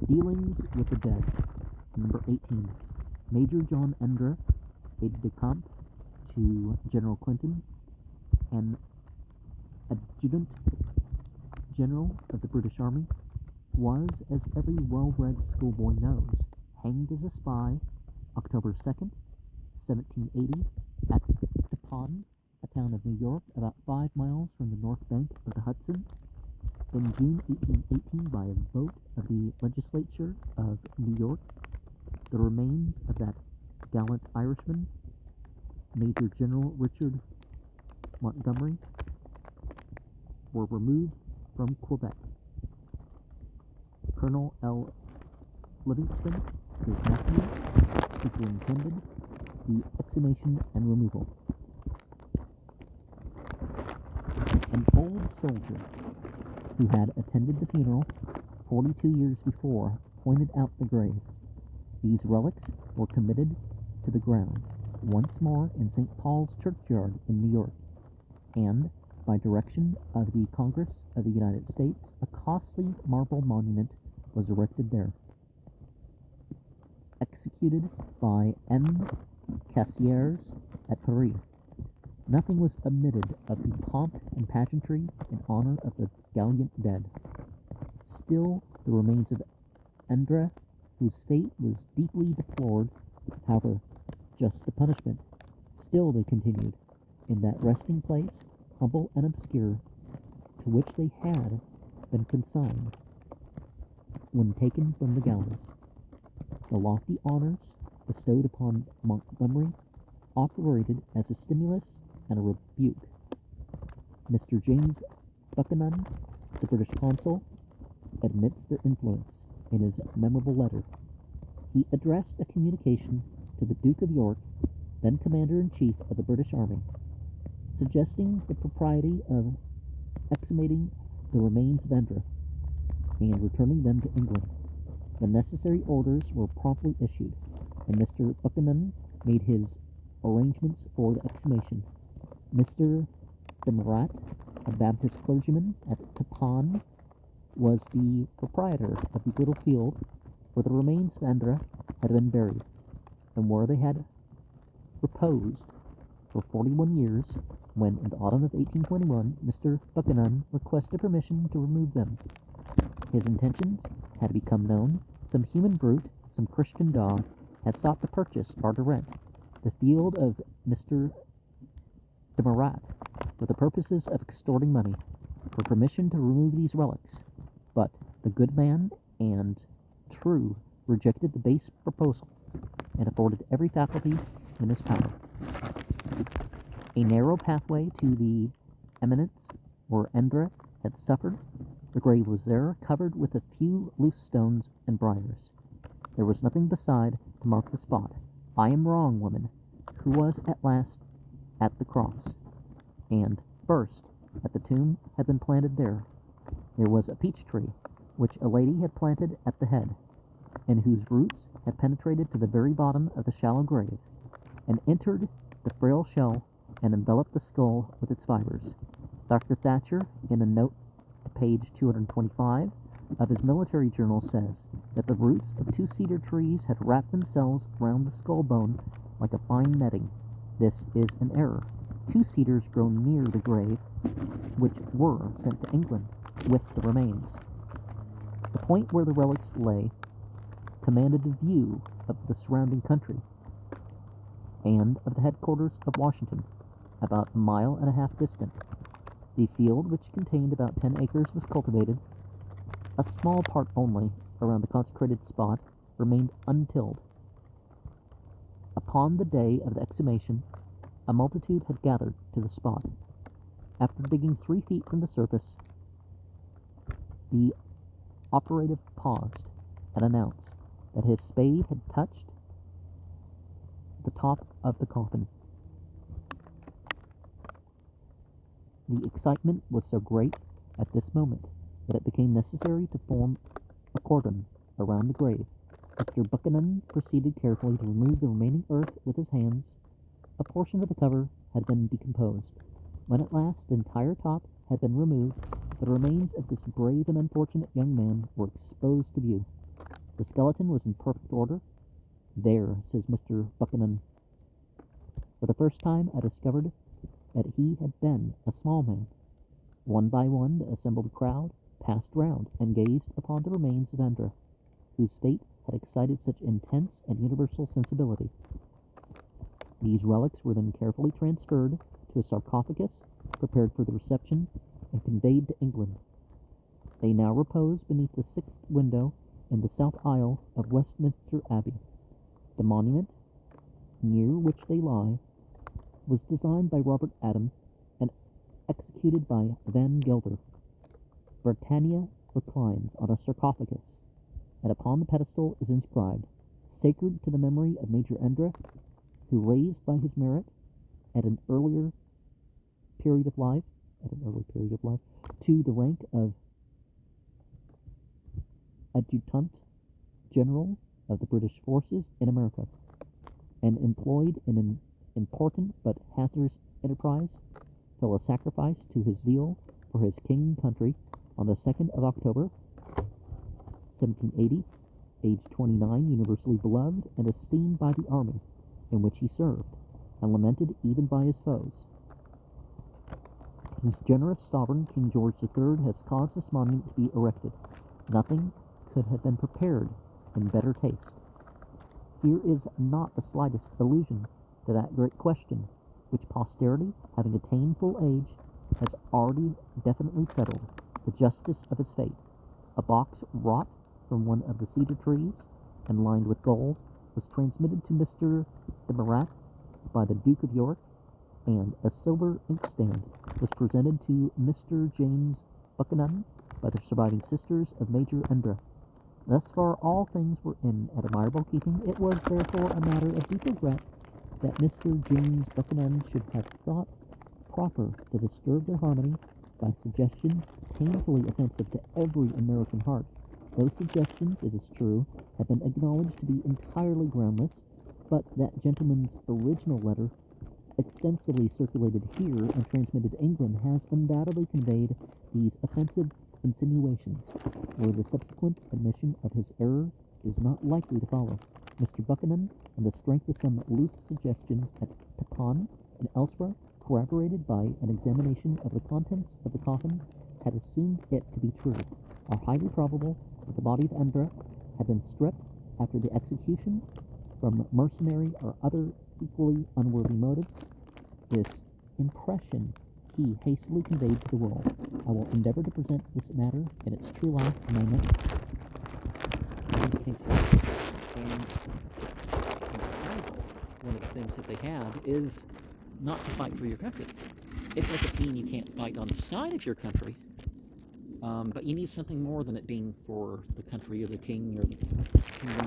Dealings with the Dead. Number 18. Major John Endre, aide-de-camp to General Clinton, and Adjutant General of the British Army, was, as every well-read schoolboy knows, hanged as a spy October 2nd, 1780, at Tappan, a town of New York about 5 miles from the north bank of the Hudson. In June 1818, by a vote of the legislature of New York, the remains of that gallant Irishman, Major General Richard Montgomery, were removed from Quebec. Colonel L. Livingston, his nephew, superintended the exhumation and removal. An old soldier who had attended the funeral 42 years before pointed out the grave. These relics were committed to the ground once more in St. Paul's Churchyard in New York, and, by direction of the Congress of the United States, a costly marble monument was erected there. Executed by M. Cassiers at Paris. Nothing was omitted of the pomp and pageantry in honor of the gallant dead. Still, the remains of Endre, whose fate was deeply deplored, however, just the punishment, still they continued in that resting place, humble and obscure, to which they had been consigned when taken from the gallows. The lofty honors bestowed upon Montgomery operated as a stimulus and a rebuke. Mr. James Buchanan, the British consul, admits their influence in his memorable letter. He addressed a communication to the Duke of York, then Commander-in-Chief of the British Army, suggesting the propriety of exhumating the remains of Endre and returning them to England. The necessary orders were promptly issued, and Mr. Buchanan made his arrangements for the exhumation. Mr. de Murat, a Baptist clergyman at Tappan, was the proprietor of the little field where the remains of Endre had been buried, and where they had reposed for 41 years, when, in the autumn of 1821, Mr. Buchanan requested permission to remove them. His intentions had become known. Some human brute, some Christian dog, had sought to purchase or to rent the field of Mr. de Murat for the purposes of extorting money for permission to remove these relics, but the good man and true rejected the base proposal and afforded every faculty in his power. A narrow pathway to the eminence where Endre had suffered. The grave was there, covered with a few loose stones and briars. There was nothing beside to mark the spot. I am wrong, woman, who was at last at the cross, and first at the tomb, had been planted there. There was a peach tree, which a lady had planted at the head, and whose roots had penetrated to the very bottom of the shallow grave, and entered the frail shell, and enveloped the skull with its fibers. Dr. Thatcher, in a note to page 225 of his military journal, says that the roots of 2 cedar trees had wrapped themselves around the skull bone like a fine netting. This is an error. 2 cedars grow near the grave, which were sent to England with the remains. The point where the relics lay commanded a view of the surrounding country and of the headquarters of Washington, about 1.5 miles distant. The field, which contained about 10 acres, was cultivated. A small part only, around the consecrated spot, remained untilled. Upon the day of the exhumation, a multitude had gathered to the spot. After digging 3 feet from the surface, the operative paused and announced that his spade had touched the top of the coffin. The excitement was so great at this moment that it became necessary to form a cordon around the grave. Mr. Buchanan proceeded carefully to remove the remaining earth with his hands. A portion of the cover had been decomposed. When at last the entire top had been removed, the remains of this brave and unfortunate young man were exposed to view. The skeleton was in perfect order. There, says Mr. Buchanan. For the first time I discovered that he had been a small man. One by one the assembled crowd passed round and gazed upon the remains of Andra, whose fate had excited such intense and universal sensibility. These relics were then carefully transferred to a sarcophagus prepared for the reception and conveyed to England. They now repose beneath the 6th window in the south aisle of Westminster Abbey. The monument, near which they lie, was designed by Robert Adam and executed by Van Gelder. Britannia reclines on a sarcophagus, and upon the pedestal is inscribed, "Sacred to the memory of Major Endra, who raised by his merit at an early period of life, to the rank of Adjutant General of the British forces in America, and employed in an important but hazardous enterprise, fell a sacrifice to his zeal for his king and country on the 2nd of October, 1780, aged 29, universally beloved and esteemed by the army in which he served, and lamented even by his foes. His generous sovereign, King George III, has caused this monument to be erected. Nothing could have been prepared in better taste. Here is not the slightest allusion to that great question, which posterity, having attained full age, has already definitely settled, the justice of his fate. A box wrought from one of the cedar trees, and lined with gold, was transmitted to Mr. de Murat by the Duke of York, and a silver inkstand was presented to Mr. James Buchanan by the surviving sisters of Major Endra. Thus far all things were in admirable keeping. It was therefore a matter of deep regret that Mr. James Buchanan should have thought proper to disturb their harmony by suggestions painfully offensive to every American heart. Those suggestions, it is true, have been acknowledged to be entirely groundless, but that gentleman's original letter, extensively circulated here and transmitted to England, has undoubtedly conveyed these offensive insinuations, where the subsequent admission of his error is not likely to follow. Mr. Buchanan, on the strength of some loose suggestions at Tappan and elsewhere, corroborated by an examination of the contents of the coffin, had assumed it to be true, or highly probable, that the body of Endra had been stripped after the execution from mercenary or other equally unworthy motives. This impression he hastily conveyed to the world. I will endeavor to present this matter in its true light in my next communication. And one of the things that they have is not to fight for your country. It doesn't mean you can't fight on the side of your country, but you need something more than it being for the country or the king or the kingdom.